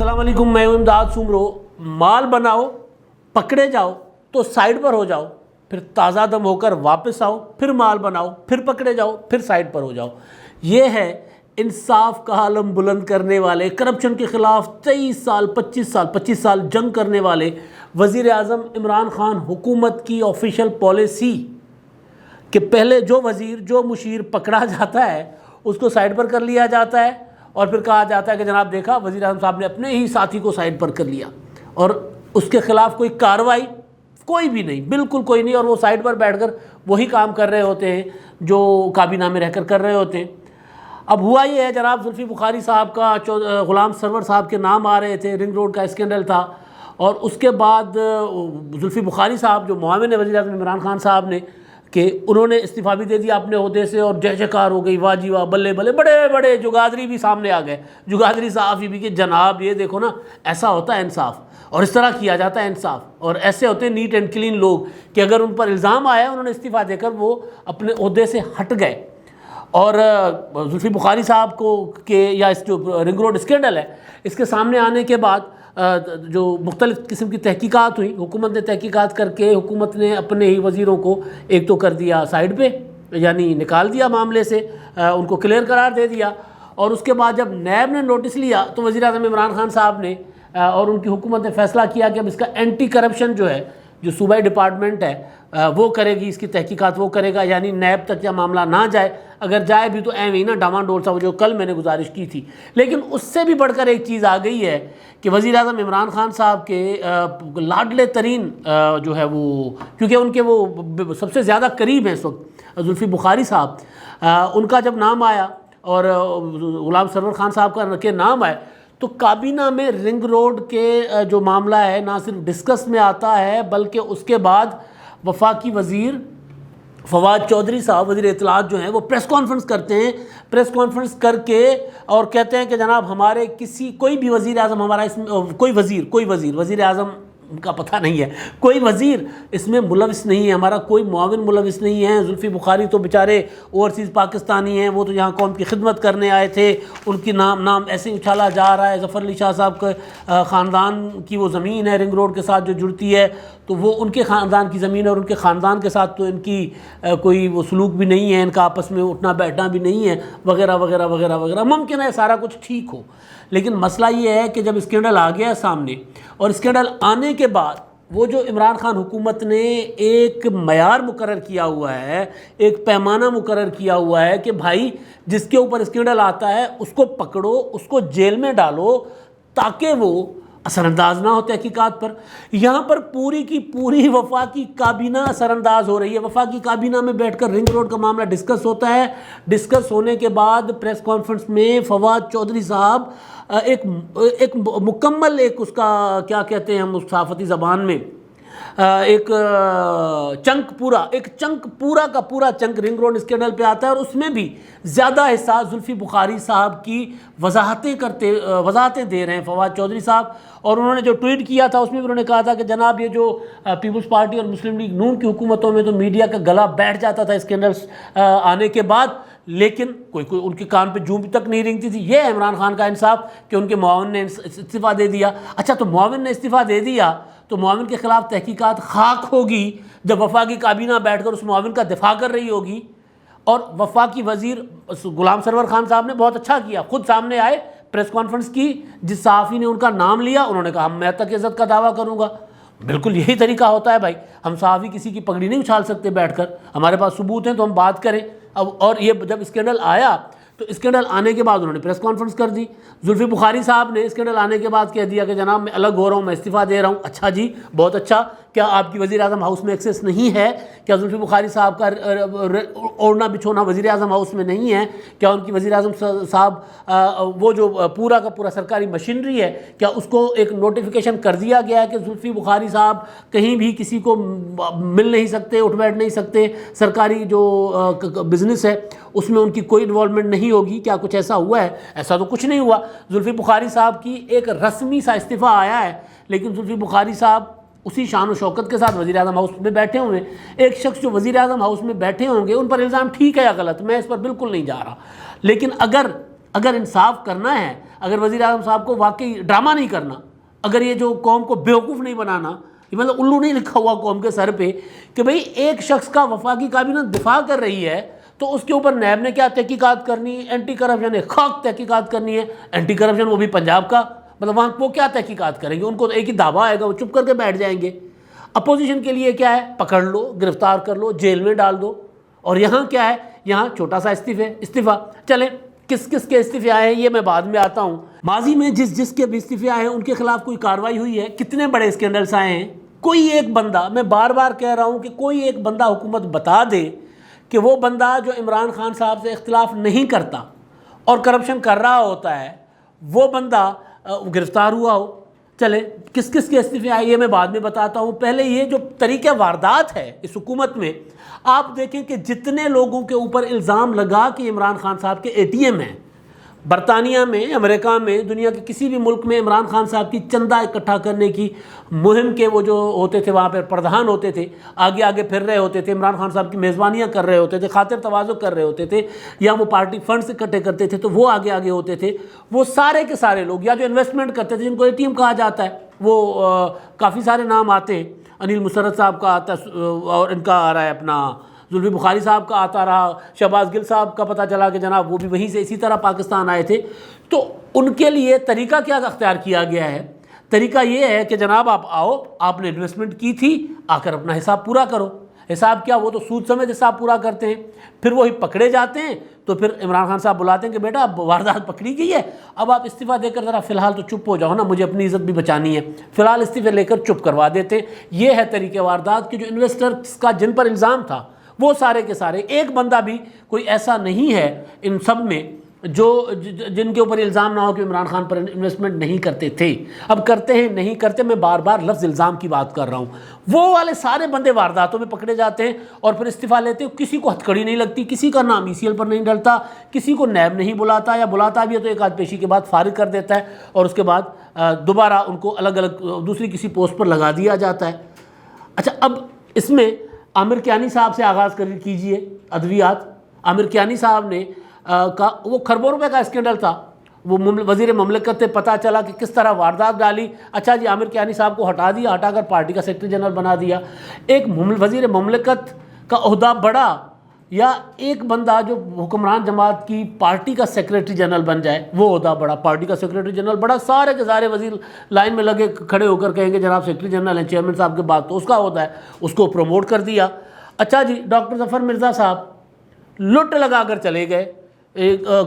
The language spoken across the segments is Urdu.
السلام علیکم، میں امداد سومرو۔ مال بناؤ، پکڑے جاؤ تو سائیڈ پر ہو جاؤ، پھر تازہ دم ہو کر واپس آؤ، پھر مال بناؤ، پھر پکڑے جاؤ، پھر سائیڈ پر ہو جاؤ۔ یہ ہے انصاف کا علم بلند کرنے والے، کرپشن کے خلاف 25 سال جنگ کرنے والے وزیر اعظم عمران خان حکومت کی آفیشیل پالیسی کہ پہلے جو وزیر جو مشیر پکڑا جاتا ہے اس کو سائیڈ پر کر لیا جاتا ہے، اور پھر کہا جاتا ہے کہ جناب دیکھا وزیر اعظم صاحب نے اپنے ہی ساتھی کو سائیڈ پر کر لیا، اور اس کے خلاف کوئی کارروائی کوئی بھی نہیں، بالکل کوئی نہیں، اور وہ سائیڈ پر بیٹھ کر وہی کام کر رہے ہوتے ہیں جو کابینہ میں رہ کر رہے ہوتے ہیں۔ اب ہوا یہ ہے، جناب زلفی بخاری صاحب کا غلام سرور صاحب کے نام آ رہے تھے، رنگ روڈ کا اسکینڈل تھا، اور اس کے بعد زلفی بخاری صاحب جو معاون وزیر اعظم عمران خان صاحب نے کہ انہوں نے استعفیٰ بھی دے دیا اپنے عہدے سے، اور جے جےکار ہو گئی، واہ جی واہ، بلے بلے، بڑے بڑے جگادری بھی سامنے آ گئے، جگادری صحافی بھی کہ جناب یہ دیکھو نا، ایسا ہوتا ہے انصاف، اور اس طرح کیا جاتا ہے انصاف، اور ایسے ہوتے ہیں نیٹ اینڈ کلین لوگ کہ اگر ان پر الزام آیا انہوں نے استعفیٰ دے کر وہ اپنے عہدے سے ہٹ گئے۔ اور زلفی بخاری صاحب کو کہ یا اس جو رنگ روڈ اسکینڈل ہے اس کے سامنے آنے کے بعد جو مختلف قسم کی تحقیقات ہوئی، حکومت نے تحقیقات کر کے حکومت نے اپنے ہی وزیروں کو ایک تو کر دیا سائیڈ پہ، یعنی نکال دیا معاملے سے، ان کو کلیئر قرار دے دیا، اور اس کے بعد جب نیب نے نوٹس لیا تو وزیر اعظم عمران خان صاحب نے اور ان کی حکومت نے فیصلہ کیا کہ اب اس کا اینٹی کرپشن جو ہے، جو صوبائی ڈپارٹمنٹ ہے وہ کرے گی، اس کی تحقیقات وہ کرے گا، یعنی نیب تک یہ معاملہ نہ جائے، اگر جائے بھی تو ایویں نا ڈاما ڈول سا، جو کل میں نے گزارش کی تھی۔ لیکن اس سے بھی بڑھ کر ایک چیز آ گئی ہے کہ وزیر اعظم عمران خان صاحب کے لاڈلے ترین جو ہے وہ، کیونکہ ان کے وہ سب سے زیادہ قریب ہیں اس وقت زلفی بخاری صاحب، ان کا جب نام آیا اور غلام سرور خان صاحب کا نام آئے تو کابینہ میں رنگ روڈ کے جو معاملہ ہے نہ صرف ڈسکس میں آتا ہے بلکہ اس کے بعد وفاقی وزیر فواد چودھری صاحب وزیر اطلاعات جو ہیں وہ پریس کانفرنس کرتے ہیں، پریس کانفرنس کر کے اور کہتے ہیں کہ جناب ہمارے کوئی بھی وزیر اعظم ہمارا اس میں کوئی وزیر اعظم کا پتہ نہیں ہے، کوئی وزیر اس میں ملوث نہیں ہے، ہمارا کوئی معاون ملوث نہیں ہے۔ زلفی بخاری تو بیچارے اوورسیز پاکستانی ہیں، وہ تو یہاں قوم کی خدمت کرنے آئے تھے، ان کی نام ایسے اچھالا جا رہا ہے۔ ظفر علی شاہ صاحب کے خاندان کی وہ زمین ہے رنگ روڈ کے ساتھ جو جڑتی ہے، تو وہ ان کے خاندان کی زمین ہے، اور ان کے خاندان کے ساتھ تو ان کی کوئی وہ سلوک بھی نہیں ہے، ان کا آپس میں اٹھنا بیٹھنا بھی نہیں ہے، وغیرہ وغیرہ وغیرہ وغیرہ۔ ممکن ہے سارا کچھ ٹھیک ہو، لیکن مسئلہ یہ ہے کہ جب اسکینڈل آ گیا سامنے، اور اسکینڈل آنے کے بعد وہ جو عمران خان حکومت نے ایک معیار مقرر کیا ہوا ہے، ایک پیمانہ مقرر کیا ہوا ہے کہ بھائی جس کے اوپر اسکینڈل آتا ہے اس کو پکڑو، اس کو جیل میں ڈالو تاکہ وہ اثر انداز نہ ہو تحقیقات پر۔ یہاں پر پوری کی پوری وفاقی کابینہ اثر انداز ہو رہی ہے۔ وفاقی کابینہ میں بیٹھ کر رنگ روڈ کا معاملہ ڈسکس ہوتا ہے، ڈسکس ہونے کے بعد پریس کانفرنس میں فواد چودھری صاحب ایک مکمل ایک اس کا کیا کہتے ہیں ہم اس صحافتی زبان میں ایک چنک پورا کا پورا چنک رنگ روڈ اسکینڈل پہ آتا ہے، اور اس میں بھی زیادہ حصہ زلفی بخاری صاحب کی وضاحتیں دے رہے ہیں فواد چودھری صاحب۔ اور انہوں نے جو ٹویٹ کیا تھا اس میں بھی انہوں نے کہا تھا کہ جناب یہ جو پیپلز پارٹی اور مسلم لیگ نون کی حکومتوں میں تو میڈیا کا گلا بیٹھ جاتا تھا اسکینڈلز آنے کے بعد، لیکن کوئی ان کے کان پہ جوں تک نہیں رنگتی تھی۔ یہ ہے عمران خان کا انصاف کہ ان کے معاون نے استعفیٰ دے دیا۔ اچھا، تو معاون نے استعفیٰ دے دیا تو معاون کے خلاف تحقیقات خاک ہوگی جب وفاقی کابینہ بیٹھ کر اس معاون کا دفاع کر رہی ہوگی۔ اور وفاقی وزیر غلام سرور خان صاحب نے بہت اچھا کیا، خود سامنے آئے، پریس کانفرنس کی، جس صحافی نے ان کا نام لیا انہوں نے کہا میں تک عزت کا دعویٰ کروں گا۔ بالکل یہی طریقہ ہوتا ہے بھائی، ہم صحافی کسی کی پگڑی نہیں اچھال سکتے بیٹھ کر، ہمارے پاس ثبوت ہیں تو ہم بات کریں۔ اور یہ جب اسکینڈل آیا تو اسکینڈل آنے کے بعد انہوں نے پریس کانفرنس کر دی۔ زلفی بخاری صاحب نے اسکینڈل آنے کے بعد کہہ دیا کہ جناب میں الگ ہو رہا ہوں، میں استعفیٰ دے رہا ہوں۔ اچھا جی، بہت اچھا، کیا آپ کی وزیر اعظم ہاؤس میں ایکسیس نہیں ہے؟ کیا زلفی بخاری صاحب کا اوڑھنا بچھونا وزیر اعظم ہاؤس میں نہیں ہے؟ کیا ان کی وزیر اعظم صاحب وہ جو پورا کا پورا سرکاری مشینری ہے، کیا اس کو ایک نوٹیفیکیشن کر دیا گیا ہے کہ زلفی بخاری صاحب کہیں بھی کسی کو مل نہیں سکتے، اٹھ بیٹھ نہیں سکتے، سرکاری جو بزنس ہے اس میں ان کی کوئی انوالومنٹ نہیں ہوگی؟ کیا کچھ ایسا ہوا ہے؟ ایسا تو کچھ نہیں ہوا۔ زلفی بخاری صاحب کی ایک رسمی سا استعفیٰ آیا ہے، لیکن زلفی بخاری صاحب اسی شان و شوکت کے ساتھ وزیر اعظم ہاؤس میں بیٹھے ہوئے ہیں۔ ایک شخص جو وزیر اعظم ہاؤس میں بیٹھے ہوں گے ان پر الزام ٹھیک ہے یا غلط، میں اس پر بالکل نہیں جا رہا، لیکن اگر اگر انصاف کرنا ہے، اگر وزیر اعظم صاحب کو واقعی ڈرامہ نہیں کرنا، اگر یہ جو قوم کو بیوقوف نہیں بنانا، یہ مطلب الو نہیں لکھا ہوا قوم کے سر پہ کہ بھئی ایک شخص کا وفاقی کابینہ دفاع کر رہی ہے تو اس کے اوپر نیب نے کیا تحقیقات کرنی ہے، اینٹی کرپشن نے خاک تحقیقات کرنی ہے، اینٹی کرپشن وہ بھی پنجاب کا، مطلب وہاں وہ کیا تحقیقات کریں گے، ان کو ایک ہی دعویٰ آئے گا، وہ چپ کر کے بیٹھ جائیں گے۔ اپوزیشن کے لیے کیا ہے، پکڑ لو، گرفتار کر لو، جیل میں ڈال دو۔ اور یہاں کیا ہے، یہاں چھوٹا سا استعفیٰ۔ چلیں کس کس کے استعفے آئے ہیں یہ میں بعد میں آتا ہوں۔ ماضی میں جس کے بھی استعفے آئے ہیں ان کے خلاف کوئی کارروائی ہوئی ہے؟ کتنے بڑے اسکینڈلز آئے ہیں؟ کوئی ایک بندہ، میں بار بار کہہ رہا ہوں کہ کوئی ایک بندہ حکومت بتا دے کہ وہ بندہ جو عمران خان صاحب سے اختلاف نہیں کرتا اور کرپشن کر رہا ہوتا ہے، وہ بندہ گرفتار ہوا ہو۔ چلے کس کس کے استعفے آئے یہ میں بعد میں بتاتا ہوں۔ پہلے یہ جو طریقہ واردات ہے اس حکومت میں، آپ دیکھیں کہ جتنے لوگوں کے اوپر الزام لگا کہ عمران خان صاحب کے اے ٹی ایم ہیں، برطانیہ میں، امریکہ میں، دنیا کے کسی بھی ملک میں عمران خان صاحب کی چندہ اکٹھا کرنے کی مہم کے وہ جو ہوتے تھے وہاں پہ پردھان ہوتے تھے، آگے آگے پھر رہے ہوتے تھے، عمران خان صاحب کی میزبانیاں کر رہے ہوتے تھے، خاطر تواضع کر رہے ہوتے تھے، یا وہ پارٹی فنڈز اکٹھے کرتے تھے تو وہ آگے آگے ہوتے تھے، وہ سارے کے سارے لوگ، یا جو انویسٹمنٹ کرتے تھے جن کو اے ٹی ایم کہا جاتا ہے، وہ کافی سارے نام آتے ہیں، انیل مسرت صاحب کا آتا ہے، اور ان کا آ رہا ہے اپنا زلفی بخاری صاحب کا آتا رہا، شہباز گل صاحب کا پتہ چلا کہ جناب وہ بھی وہیں سے اسی طرح پاکستان آئے تھے۔ تو ان کے لیے طریقہ کیا اختیار کیا گیا ہے؟ طریقہ یہ ہے کہ جناب آپ آؤ، آپ نے انویسٹمنٹ کی تھی، آ کر اپنا حساب پورا کرو۔ حساب کیا، وہ تو سود سمیت حساب پورا کرتے ہیں، پھر وہی پکڑے جاتے ہیں تو پھر عمران خان صاحب بلاتے ہیں کہ بیٹا اب واردات پکڑی گئی ہے، اب آپ استعفیٰ دے کر ذرا فی الحال تو چپ ہو جاؤ نا، مجھے اپنی عزت بھی بچانی ہے، فی الحال استعفے لے کر چپ کروا دیتے ہیں۔ یہ ہے طریقہ واردات کہ جو انویسٹرز کا جن پر الزام تھا وہ سارے کے سارے، ایک بندہ بھی کوئی ایسا نہیں ہے ان سب میں جو جن کے اوپر الزام نہ ہو کہ عمران خان پر انویسٹمنٹ نہیں کرتے تھے۔ اب کرتے ہیں نہیں کرتے، میں بار بار لفظ الزام کی بات کر رہا ہوں، وہ والے سارے بندے وارداتوں میں پکڑے جاتے ہیں اور پھر استعفیٰ لیتے ہیں، کسی کو ہتھکڑی نہیں لگتی، کسی کا نام ای سی ایل پر نہیں ڈلتا، کسی کو نیب نہیں بلاتا، یا بلاتا بھی ہے تو ایک آدھ پیشی کے بعد فارغ کر دیتا ہے اور اس کے بعد دوبارہ ان کو الگ الگ دوسری کسی پوسٹ پر لگا دیا جاتا ہے۔ اچھا، اب اس میں عامر کیانی صاحب سے آغاز کیجئے۔ ادویات، عامر کیانی صاحب نے وہ کھربوں روپے کا اسکینڈل تھا، وہ وزیر مملکت سے پتہ چلا کہ کس طرح واردات ڈالی۔ اچھا جی، عامر کیانی صاحب کو ہٹا دیا، ہٹا کر پارٹی کا سیکرٹری جنرل بنا دیا۔ ایک وزیر مملکت کا عہدہ بڑا، یا ایک بندہ جو حکمران جماعت کی پارٹی کا سیکرٹری جنرل بن جائے وہ عہدہ بڑا، پارٹی کا سیکرٹری جنرل بڑا، سارے کے سارے وزیر لائن میں لگے کھڑے ہو کر کہیں گے جناب سیکرٹری جنرل ہیں چیئرمین صاحب کے بعد، تو اس کا عہدہ ہے، اس کو پروموٹ کر دیا۔ اچھا جی، ڈاکٹر ظفر مرزا صاحب لٹ لگا کر چلے گئے،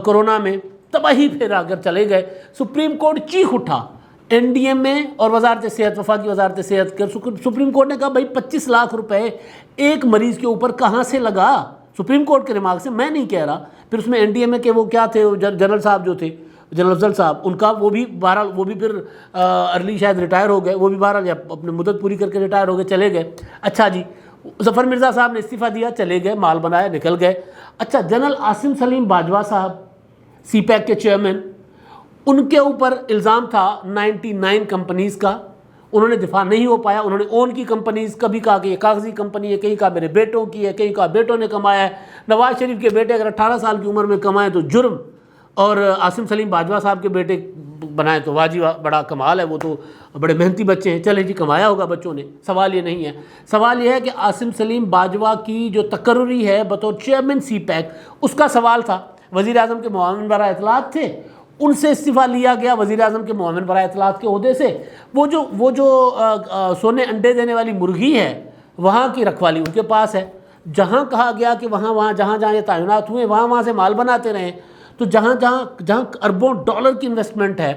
کرونا میں تباہی پھیرا کر چلے گئے، سپریم کورٹ چیخ اٹھا، این ڈی ایم میں اور وزارت صحت، وفاقی وزارت صحت کے سپریم کورٹ نے کہا بھائی 25 لاکھ روپے ایک مریض کے اوپر کہاں سے لگا؟ سپریم کورٹ کے ریمارک سے، میں نہیں کہہ رہا۔ پھر اس میں این ڈی ایم اے کے وہ کیا تھے، جنرل صاحب جو تھے، جنرل افضل صاحب، ان کا وہ بھی بہرحال وہ بھی پھر ارلی شاید ریٹائر ہو گئے، وہ بھی بہرحال اپنے مدت پوری کر کے ریٹائر ہو گئے، چلے گئے۔ اچھا جی، ظفر مرزا صاحب نے استعفیٰ دیا، چلے گئے، مال بنایا، نکل گئے۔ اچھا، جنرل عاصم سلیم باجوہ صاحب، سی پیک کے چیئرمین، ان کے اوپر الزام تھا 99 کمپنیز کا، انہوں نے دفاع نہیں ہو پایا، انہوں نے اون کی کمپنیز، کبھی کہا کہ یہ کاغذی کمپنی ہے، کہیں کہا میرے بیٹوں کی ہے، کہیں کہا بیٹوں نے کمایا ہے۔ نواز شریف کے بیٹے اگر 18 سال کی عمر میں کمائیں تو جرم، اور عاصم سلیم باجوہ صاحب کے بیٹے بنائیں تو واجب، بڑا کمال ہے، وہ تو بڑے محنتی بچے ہیں، چلے جی کمایا ہوگا بچوں نے۔ سوال یہ نہیں ہے، سوال یہ ہے کہ عاصم سلیم باجوہ کی جو تقرری ہے بطور چیئرمین سی پیک، اس کا سوال تھا، وزیر اعظم کے معاون برائے اطلاعات تھے، ان سے استعفیٰ لیا گیا وزیر اعظم کے معاون برائے اطلاعات کے عہدے سے۔ وہ جو سونے انڈے دینے والی مرغی ہے، وہاں کی رکھوالی ان کے پاس ہے، جہاں کہا گیا کہ وہاں جہاں یہ تعینات ہوئے وہاں سے مال بناتے رہیں، تو جہاں اربوں ڈالر کی انویسٹمنٹ ہے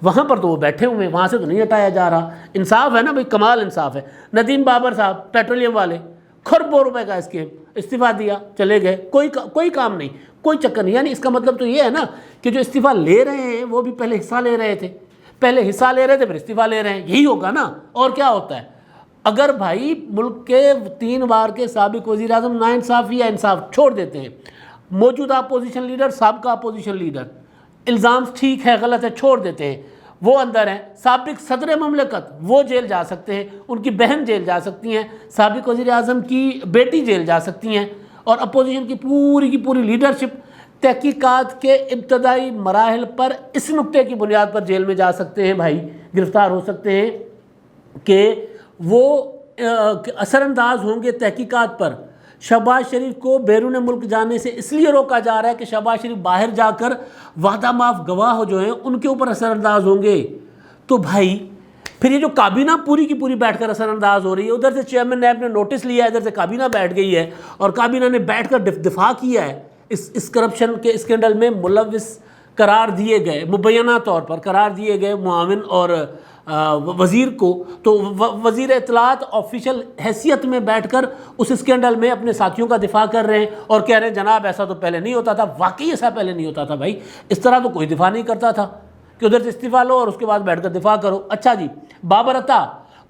وہاں پر تو وہ بیٹھے ہوئے ہیں، وہاں سے تو نہیں ہٹایا جا رہا۔ انصاف ہے نا بھائی، کمال انصاف ہے۔ ندیم بابر صاحب پیٹرولیم والے، کھربوں روپے کا اسکیم، استعفیٰ دیا، چلے گئے، کوئی کام نہیں، کوئی چکر نہیں۔ یعنی اس کا مطلب تو یہ ہے نا کہ جو استعفیٰ لے رہے ہیں وہ بھی پہلے حصہ لے رہے تھے، پھر استعفیٰ لے رہے ہیں، یہی ہوگا نا، اور کیا ہوتا ہے؟ اگر بھائی ملک کے 3 بار کے سابق وزیر اعظم ناانصافی یا انصاف چھوڑ دیتے ہیں، موجودہ اپوزیشن لیڈر، سابقہ اپوزیشن لیڈر، الزام ٹھیک ہے غلط ہے چھوڑ دیتے ہیں، وہ اندر ہیں، سابق صدر مملکت وہ جیل جا سکتے ہیں، ان کی بہن جیل جا سکتی ہیں، سابق وزیر اعظم کی بیٹی جیل جا سکتی ہیں، اور اپوزیشن کی پوری لیڈرشپ تحقیقات کے ابتدائی مراحل پر اس نقطے کی بنیاد پر جیل میں جا سکتے ہیں بھائی، گرفتار ہو سکتے ہیں کہ وہ اثر انداز ہوں گے تحقیقات پر۔ شہباز شریف کو بیرون ملک جانے سے اس لیے روکا جا رہا ہے کہ شہباز شریف باہر جا کر وعدہ معاف گواہ جو ہیں ان کے اوپر اثر انداز ہوں گے۔ تو بھائی پھر یہ جو کابینہ پوری کی پوری بیٹھ کر اثر انداز ہو رہی ہے، ادھر سے چیئرمین نیب نے نوٹس لیا ہے، ادھر سے کابینہ بیٹھ گئی ہے، اور کابینہ نے بیٹھ کر دفاع کیا ہے اس کرپشن کے اسکینڈل میں ملوث قرار دیے گئے، مبینہ طور پر قرار دیے گئے معاون اور وزیر کو۔ تو وزیر اطلاعات آفیشیل حیثیت میں بیٹھ کر اس اسکینڈل میں اپنے ساتھیوں کا دفاع کر رہے ہیں اور کہہ رہے ہیں جناب ایسا تو پہلے نہیں ہوتا تھا۔ واقعی ایسا پہلے نہیں ہوتا تھا بھائی، اس طرح تو کوئی دفاع نہیں کرتا تھا کہ ادھر سے استعفیٰ لو اور اس کے بعد بیٹھ کر دفاع کرو۔ اچھا جی، بابر عطا،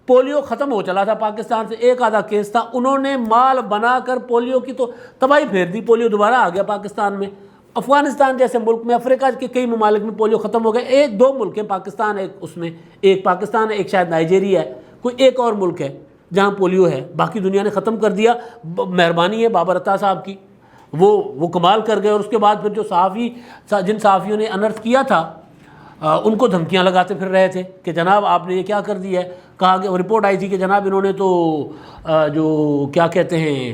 پولیو ختم ہو چلا تھا پاکستان سے، ایک آدھا کیس تھا، انہوں نے مال بنا کر پولیو کی تو تباہی پھیر دی، پولیو دوبارہ آ گیا پاکستان میں۔ افغانستان جیسے ملک میں، افریقہ کے کئی ممالک میں پولیو ختم ہو گئے، ایک دو ملک ہیں پاکستان ہے اس میں، ایک پاکستان ہے، ایک شاید نائجیریا ہے، کوئی ایک اور ملک ہے جہاں پولیو ہے، باقی دنیا نے ختم کر دیا۔ مہربانی ہے بابر عطا صاحب کی، وہ کمال کر گئے۔ اور اس کے بعد پھر جو جن صحافیوں نے انرتھ کیا تھا ان کو دھمکیاں لگاتے پھر رہے تھے کہ جناب آپ نے یہ کیا کر دیا ہے، کہا کہ رپورٹ آئی تھی کہ جناب انہوں نے تو جو کیا کہتے ہیں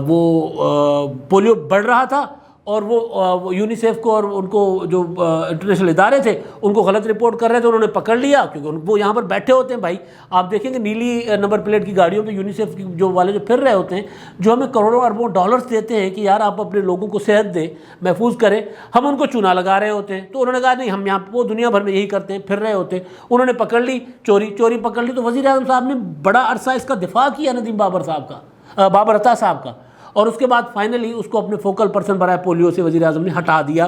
وہ پولیو بڑھ رہا تھا اور وہ یونیسیف کو اور ان کو جو انٹرنیشنل ادارے تھے ان کو غلط رپورٹ کر رہے تھے، انہوں نے پکڑ لیا کیونکہ وہ یہاں پر بیٹھے ہوتے ہیں بھائی۔ آپ دیکھیں گے نیلی نمبر پلیٹ کی گاڑیوں پہ یونیسیف کی جو والے جو پھر رہے ہوتے ہیں، جو ہمیں کروڑوں اربوں ڈالرز دیتے ہیں کہ یار آپ اپنے لوگوں کو صحت دیں، محفوظ کریں، ہم ان کو چونا لگا رہے ہوتے ہیں۔ تو انہوں نے کہا نہیں، ہم یہاں وہ دنیا بھر میں یہی کرتے ہیں، پھر رہے ہوتے ہیں۔ انہوں نے پکڑ لی، چوری پکڑ لی۔ تو وزیر اعظم صاحب نے بڑا عرصہ اس کا دفاع کیا ندیم بابر عطا صاحب کا، اور اس کے بعد فائنلی اس کو اپنے فوکل پرسن برائے پولیو سے وزیر اعظم نے ہٹا دیا۔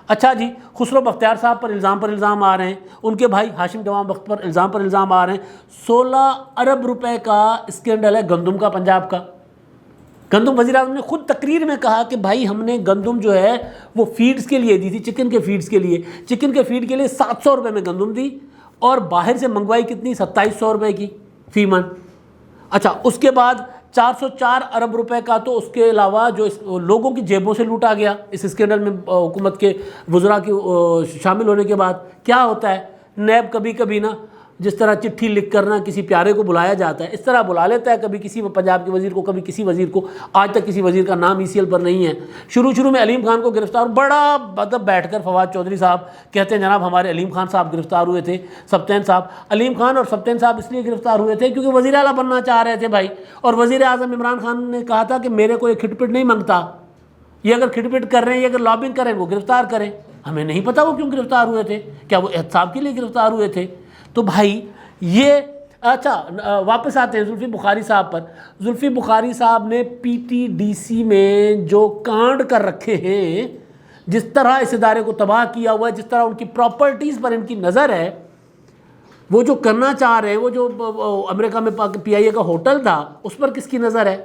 اچھا جی، خسرو بختیار صاحب پر الزام آ رہے ہیں، ان کے بھائی ہاشم جوان بخت پر الزام آ رہے ہیں۔ 16 ارب روپے کا اسکینڈل ہے گندم کا، پنجاب کا گندم۔ وزیر اعظم نے خود تقریر میں کہا کہ بھائی ہم نے گندم جو ہے وہ فیڈز کے لیے دی تھی، چکن کے فیڈز کے لیے، چکن کے فیڈ کے لیے 700 روپے میں گندم دی، اور باہر سے منگوائی کتنی، 2700 روپے کی فی من۔ اچھا، اس کے بعد 404 ارب روپے کا تو اس کے علاوہ جو لوگوں کی جیبوں سے لوٹا گیا اس اسکینڈل میں حکومت کے وزراء کے شامل ہونے کے بعد۔ کیا ہوتا ہے، نیب کبھی کبھی نا جس طرح چٹھی لکھ کر نا کسی پیارے کو بلایا جاتا ہے، اس طرح بلا لیتا ہے، کبھی کسی پنجاب کے وزیر کو، کبھی کسی وزیر کو۔ آج تک کسی وزیر کا نام ECL پر نہیں ہے۔ شروع میں علیم خان کو گرفتار، بڑا مطلب بیٹھ کر فواد چودھری صاحب کہتے ہیں جناب ہمارے علیم خان صاحب گرفتار ہوئے تھے، سبطین صاحب۔ علیم خان اور سبطین صاحب اس لیے گرفتار ہوئے تھے کیونکہ وزیر اعلیٰ بننا چاہ رہے تھے بھائی، اور وزیر اعظم عمران خان نے کہا تھا کہ میرے کو یہ کھٹ پٹ نہیں مانگتا، یہ اگر کھٹ پٹ کر رہے ہیں، یہ اگر لابنگ کریں وہ گرفتار کریں۔ ہمیں نہیں پتہ وہ کیوں گرفتار ہوئے تھے، کیا وہ احتساب کے لیے گرفتار ہوئے تھے؟ تو بھائی یہ اچھا واپس آتے ہیں زلفی بخاری صاحب پر۔ زلفی بخاری صاحب نے PTDC میں جو کانڈ کر رکھے ہیں، جس طرح اس ادارے کو تباہ کیا ہوا ہے، جس طرح ان کی پراپرٹیز پر ان کی نظر ہے، وہ جو کرنا چاہ رہے ہیں، وہ جو امریکہ میں PIA کا ہوٹل تھا اس پر کس کی نظر ہے،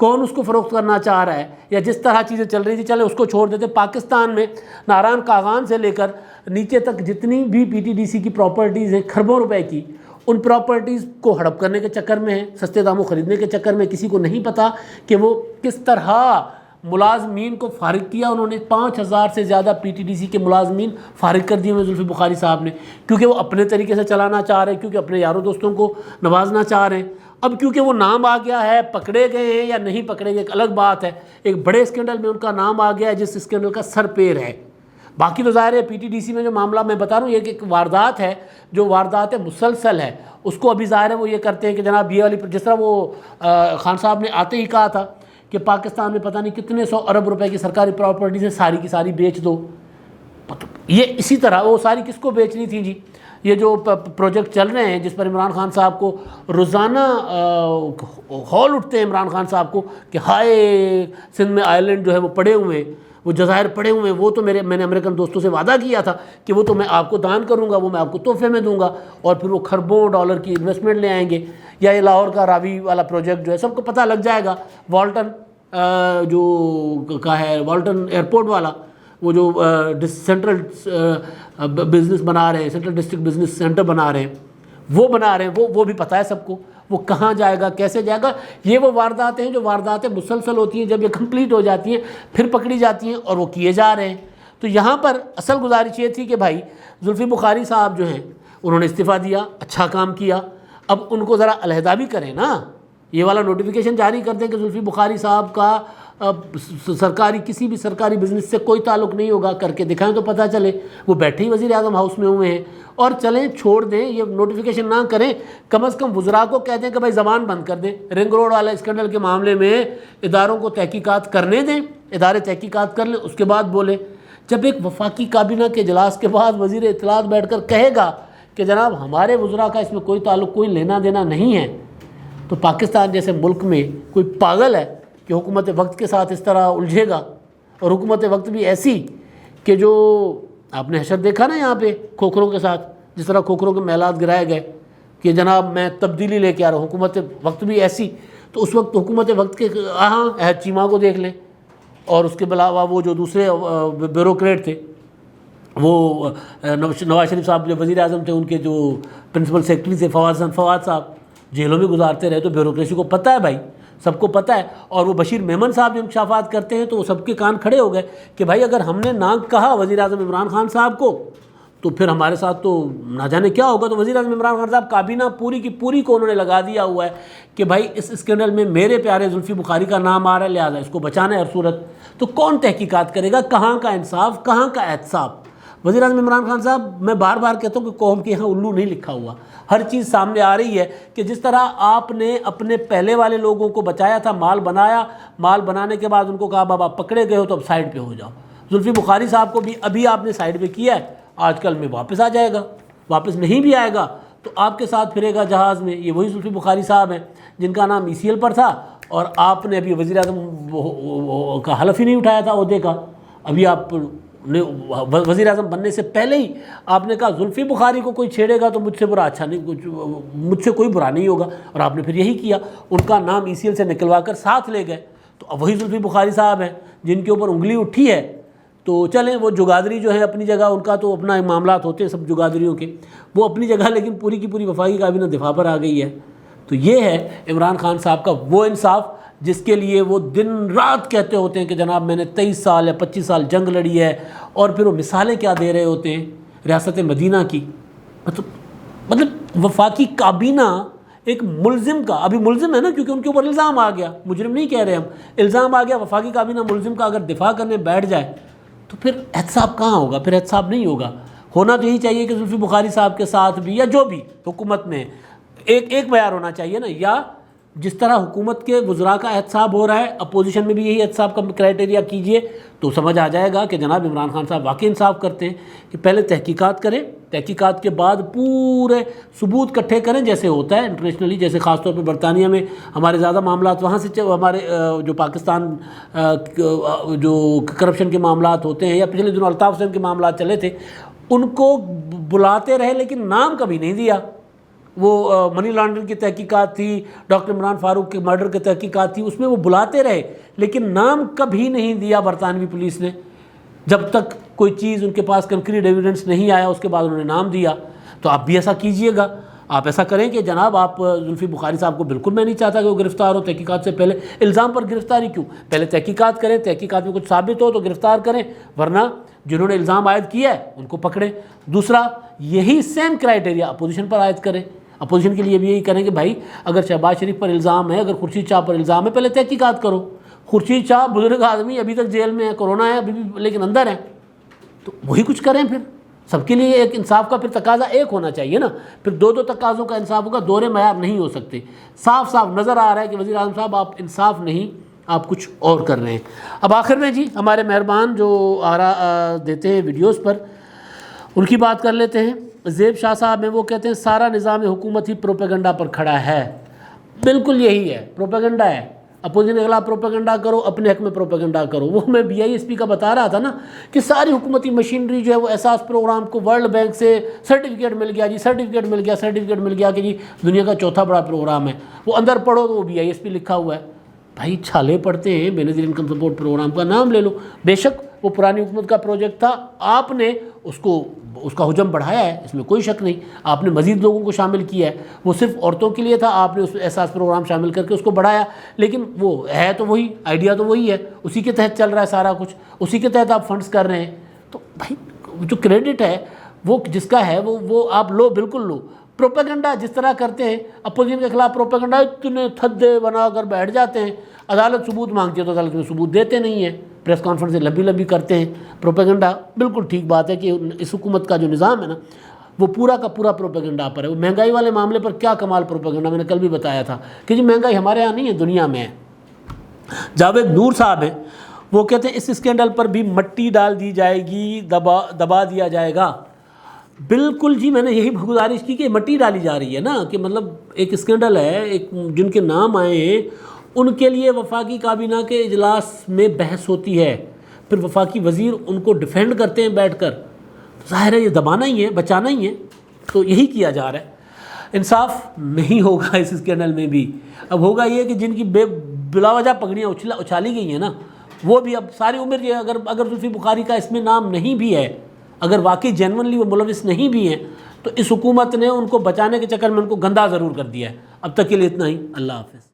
کون اس کو فروخت کرنا چاہ رہا ہے، یا جس طرح چیزیں چل رہی تھی چلے اس کو چھوڑ دیتے۔ پاکستان میں ناران کاغان سے لے کر نیچے تک جتنی بھی PTDC کی پراپرٹیز ہیں کھربوں روپے کی، ان پراپرٹیز کو ہڑپ کرنے کے چکر میں ہیں، سستے داموں خریدنے کے چکر میں۔ کسی کو نہیں پتا کہ وہ کس طرح ملازمین کو فارغ کیا انہوں نے۔ 5000 سے زیادہ PTDC کے ملازمین فارغ کر دیے ہوئے زلفی بخاری صاحب نے، کیونکہ وہ اپنے طریقے سے چلانا چاہ رہے ہیں، کیونکہ اپنے یاروں دوستوں کو نوازنا چاہ رہے ہیں۔ اب کیونکہ وہ نام آ گیا ہے، پکڑے گئے ہیں یا نہیں پکڑے گئے ایک الگ بات ہے، ایک بڑے اسکینڈل میں ان کا نام آ گیا ہے جس اسکینڈل کا سر پیر ہے۔ باقی تو ظاہر ہے PTDC میں جو معاملہ میں بتا رہا ہوں، یہ ایک واردات ہے، جو واردات مسلسل ہے، اس کو ابھی ظاہر ہے وہ یہ کرتے ہیں کہ جناب یہ والی، جس طرح وہ خان صاحب نے آتے ہی کہا تھا کہ پاکستان میں پتہ نہیں کتنے 100 ارب روپے کی سرکاری پراپرٹیز ہیں، ساری کی ساری بیچ دو۔ یہ اسی طرح وہ ساری کس کو بیچنی تھی جی؟ یہ جو پروجیکٹ چل رہے ہیں جس پر عمران خان صاحب کو روزانہ ہال اٹھتے ہیں عمران خان صاحب کو کہ ہائے سندھ میں آئلینڈ جو ہے وہ پڑے ہوئے ہیں، وہ جزائر پڑے ہوئے ہیں، وہ تو میں نے امریکن دوستوں سے وعدہ کیا تھا کہ وہ تو میں آپ کو دان کروں گا، وہ میں آپ کو تحفے میں دوں گا، اور پھر وہ کھربوں ڈالر کی انویسٹمنٹ لے آئیں گے۔ یا یہ لاہور کا راوی والا پروجیکٹ جو ہے سب کو پتہ لگ جائے گا، والٹن جو کا ہے والٹن ایئرپورٹ والا، وہ جو سینٹرل بزنس بنا رہے ہیں، سینٹرل ڈسٹرکٹ بزنس سینٹر بنا رہے ہیں، وہ بنا رہے ہیں، وہ بھی پتہ ہے سب کو۔ وہ کہاں جائے گا، کیسے جائے گا. یہ وہ وارداتیں ہیں جو وارداتیں مسلسل ہوتی ہیں، جب یہ کمپلیٹ ہو جاتی ہیں پھر پکڑی جاتی ہیں اور وہ کیے جا رہے ہیں. تو یہاں پر اصل گزارش یہ تھی کہ بھائی زلفی بخاری صاحب جو ہیں انہوں نے استعفیٰ دیا، اچھا کام کیا، اب ان کو ذرا علیحدہ بھی کریں نا، یہ والا نوٹیفیکیشن جاری کر دیں کہ زلفی بخاری صاحب کا کسی بھی سرکاری بزنس سے کوئی تعلق نہیں ہوگا، کر کے دکھائیں تو پتہ چلے. وہ بیٹھے ہی وزیر اعظم ہاؤس میں ہوئے ہیں. اور چلیں چھوڑ دیں، یہ نوٹیفیکیشن نہ کریں، کم از کم وزراء کو کہہ دیں کہ بھائی زبان بند کر دیں. رنگ روڈ والا اسکینڈل کے معاملے میں اداروں کو تحقیقات کرنے دیں، ادارے تحقیقات کر لیں، اس کے بعد بولیں. جب ایک وفاقی کابینہ کے اجلاس کے بعد وزیر اطلاعات بیٹھ کر کہے گا کہ جناب ہمارے وزراء کا اس میں کوئی تعلق، کوئی لینا دینا نہیں ہے، تو پاکستان جیسے ملک میں کوئی پاگل ہے کہ حکومت وقت کے ساتھ اس طرح الجھے گا. اور حکومت وقت بھی ایسی کہ جو آپ نے حشر دیکھا نا یہاں پہ کھوکھروں کے ساتھ، جس طرح کھوکھروں کے محلات گرائے گئے کہ جناب میں تبدیلی لے کے آ رہا ہوں. حکومت وقت بھی ایسی. تو اس وقت حکومت وقت کے عہد چیمہ کو دیکھ لیں، اور اس کے علاوہ وہ جو دوسرے بیوروکریٹ تھے، وہ نواز شریف صاحب جو وزیر اعظم تھے، ان کے جو پرنسپل سیکرٹری تھے فواد صاحب، جیلوں میں گزارتے رہے. تو بیوروکریسی کو پتہ ہے بھائی، سب کو پتہ ہے. اور وہ بشیر میمن صاحب جو انکشافات کرتے ہیں تو وہ سب کے کان کھڑے ہو گئے کہ بھائی اگر ہم نے نہ کہا وزیر اعظم عمران خان صاحب کو تو پھر ہمارے ساتھ تو نہ جانے کیا ہوگا. تو وزیر اعظم عمران خان صاحب کابینہ پوری کی پوری کو انہوں نے لگا دیا ہوا ہے کہ بھائی اس اسکینڈل میں میرے پیارے زلفی بخاری کا نام آ رہا ہے، لہٰذا اس کو بچانا ہے ہر صورت. تو کون تحقیقات کرے گا؟ کہاں کا انصاف، کہاں کا احتساب؟ وزیر اعظم عمران خان صاحب، میں بار بار کہتا ہوں کہ قوم کے یہاں الو نہیں لکھا ہوا. ہر چیز سامنے آ رہی ہے کہ جس طرح آپ نے اپنے پہلے والے لوگوں کو بچایا تھا، مال بنایا، مال بنانے کے بعد ان کو کہا بابا پکڑے گئے ہو تو اب سائڈ پہ ہو جاؤ. زلفی بخاری صاحب کو بھی ابھی آپ نے سائڈ پہ کیا ہے، آج کل میں واپس آ جائے گا. واپس نہیں بھی آئے گا تو آپ کے ساتھ پھرے گا جہاز میں. یہ وہی زلفی بخاری صاحب ہیں جن کا نام ECL پر تھا، اور آپ نے ابھی وزیر اعظم کا حلف ہی نہیں اٹھایا تھا عہدے کا. ابھی آپ نے وزیر اعظم بننے سے پہلے ہی آپ نے کہا زلفی بخاری کو کوئی چھیڑے گا تو مجھ سے برا اچھا نہیں، مجھ سے کوئی برا نہیں ہوگا. اور آپ نے پھر یہی کیا، ان کا نام ECL سے نکلوا کر ساتھ لے گئے. تو اب وہی زلفی بخاری صاحب ہیں جن کے اوپر انگلی اٹھی ہے. تو چلیں وہ جگادری جو ہے اپنی جگہ، ان کا تو اپنا معاملات ہوتے ہیں سب جگادریوں کے، وہ اپنی جگہ، لیکن پوری کی پوری وفاقی کابینہ دفاع پر آ گئی ہے. تو یہ ہے عمران خان صاحب کا وہ انصاف جس کے لیے وہ دن رات کہتے ہوتے ہیں کہ جناب میں نے 23 سال یا 25 سال جنگ لڑی ہے. اور پھر وہ مثالیں کیا دے رہے ہوتے ہیں ریاست مدینہ کی. مطلب وفاقی کابینہ ایک ملزم کا، ابھی ملزم ہے نا کیونکہ ان کے اوپر الزام آ گیا، مجرم نہیں کہہ رہے ہم، الزام آ گیا. وفاقی کابینہ ملزم کا اگر دفاع کرنے بیٹھ جائے تو پھر احتساب کہاں ہوگا؟ پھر احتساب نہیں ہوگا. ہونا تو یہی چاہیے کہ زلفی بخاری صاحب کے ساتھ بھی یا جو بھی حکومت میں ایک معیار ہونا چاہیے نا. یا جس طرح حکومت کے وزراء کا احتساب ہو رہا ہے، اپوزیشن میں بھی یہی احتساب کا کرائٹیریا کیجئے تو سمجھ آ جائے گا کہ جناب عمران خان صاحب واقعی انصاف کرتے ہیں. کہ پہلے تحقیقات کریں، تحقیقات کے بعد پورے ثبوت اکٹھے کریں جیسے ہوتا ہے انٹرنیشنلی. جیسے خاص طور پہ برطانیہ میں ہمارے زیادہ معاملات وہاں سے، ہمارے جو پاکستان جو کرپشن کے معاملات ہوتے ہیں، یا پچھلے دنوں الطاف حسین کے معاملات چلے تھے، ان کو بلاتے رہے لیکن نام کبھی نہیں دیا. وہ منی لانڈرنگ کی تحقیقات تھی، ڈاکٹر عمران فاروق کے مرڈر کی تحقیقات تھی، اس میں وہ بلاتے رہے لیکن نام کبھی نہیں دیا برطانوی پولیس نے. جب تک کوئی چیز ان کے پاس کنکریٹ ایویڈنس نہیں آیا اس کے بعد انہوں نے نام دیا. تو آپ بھی ایسا کیجئے گا، آپ ایسا کریں کہ جناب آپ زلفی بخاری صاحب کو، بالکل میں نہیں چاہتا کہ وہ گرفتار ہو تحقیقات سے پہلے. الزام پر گرفتاری کیوں؟ پہلے تحقیقات کریں، تحقیقات میں کچھ ثابت ہو تو گرفتار کریں، ورنہ جنہوں نے الزام عائد کیا ہے ان کو پکڑیں. دوسرا یہی سیم کرائٹیریا اپوزیشن پر عائد کریں. اپوزیشن کے لیے بھی یہی کریں کہ بھائی اگر شہباز شریف پر الزام ہے، اگر خورشید شاہ پر الزام ہے، پہلے تحقیقات کرو. خورشید شاہ بزرگ آدمی، ابھی تک جیل میں ہے، کرونا ہے ابھی بھی لیکن اندر ہے، تو وہی کچھ کریں. پھر سب کے لیے ایک انصاف کا پھر تقاضا ایک ہونا چاہیے نا. پھر دو تقاضوں کا انصاف ہوگا، دوہرے معیار نہیں ہو سکتے. صاف صاف نظر آ رہا ہے کہ وزیر اعظم صاحب آپ انصاف نہیں، آپ کچھ اور کر رہے ہیں. اب آخر میں جی ہمارے مہربان جو آرا دیتے ہیں ویڈیوز پر، ان کی بات کر لیتے ہیں. زیب شاہ صاحب ہیں، وہ کہتے ہیں سارا نظام حکومت ہی پروپیگنڈا پر کھڑا ہے. بالکل یہی ہے، پروپیگنڈا ہے. اپوزیشن کے خلاف پروپیگنڈا کرو، اپنے حق میں پروپیگنڈا کرو. وہ میں BISP کا بتا رہا تھا نا کہ ساری حکومتی مشینری جو ہے وہ احساس پروگرام کو ورلڈ بینک سے سرٹیفکیٹ مل گیا جی، سرٹیفکیٹ مل گیا کہ جی دنیا کا چوتھا بڑا پروگرام ہے. وہ اندر پڑھو تو وہ BISP لکھا ہوا ہے. بھائی چھالے پڑھتے ہیں، بے نظیر انکم سپورٹ پروگرام کا نام لے لو. بے شک وہ پرانی حکومت کا پروجیکٹ تھا، آپ نے اس کا حجم بڑھایا ہے، اس میں کوئی شک نہیں، آپ نے مزید لوگوں کو شامل کیا ہے، وہ صرف عورتوں کے لیے تھا، آپ نے اس احساس پروگرام شامل کر کے اس کو بڑھایا، لیکن وہ ہے تو وہی، آئیڈیا تو وہی ہے، اسی کے تحت چل رہا ہے سارا کچھ، اسی کے تحت آپ فنڈز کر رہے ہیں۔ تو بھائی جو کریڈٹ ہے وہ جس کا ہے وہ آپ لو، بالکل لو۔ پروپیگنڈا جس طرح کرتے ہیں اپوزیشن کے خلاف، پروپیگنڈا اتنے تھدے بنا کر بیٹھ جاتے ہیں، عدالت ثبوت مانگتی ہے تو عدالت میں ثبوت دیتے نہیں ہیں، پریس کانفرنسیں لمبی کرتے ہیں۔ پروپیگنڈا بالکل ٹھیک بات ہے کہ اس حکومت کا جو نظام ہے نا وہ پورا کا پورا پروپیگنڈا پر ہے۔ وہ مہنگائی والے معاملے پر کیا کمال پروپیگنڈا، میں نے کل بھی بتایا تھا کہ جی مہنگائی ہمارے یہاں نہیں ہے، دنیا میں ہے۔ جاوید نور صاحب ہیں، وہ کہتے ہیں اس اسکینڈل پر بھی مٹی ڈال دی جائے گی، دبا دیا جائے گا۔ بالکل جی، میں نے یہی گزارش کی کہ مٹی ڈالی جا رہی ہے نا، کہ مطلب ایک اسکینڈل ہے، جن کے نام آئے ہیں ان کے لیے وفاقی کابینہ کے اجلاس میں بحث ہوتی ہے، پھر وفاقی وزیر ان کو ڈیفینڈ کرتے ہیں بیٹھ کر، ظاہر ہے یہ دبانا ہی ہے، بچانا ہی ہے، تو یہی کیا جا رہا ہے۔ انصاف نہیں ہوگا اس اسکینڈل میں بھی۔ اب ہوگا یہ کہ جن کی بلا وجہ پگڑیاں اچھالی گئی ہیں نا، وہ بھی اب ساری عمر یہ اگر زلفی بخاری کا اس میں نام نہیں بھی ہے، اگر واقعی جینونلی وہ ملوث نہیں بھی ہیں، تو اس حکومت نے ان کو بچانے کے چکر میں ان کو گندا ضرور کر دیا ہے۔ اب تک کے لیے اتنا ہی، اللہ حافظ۔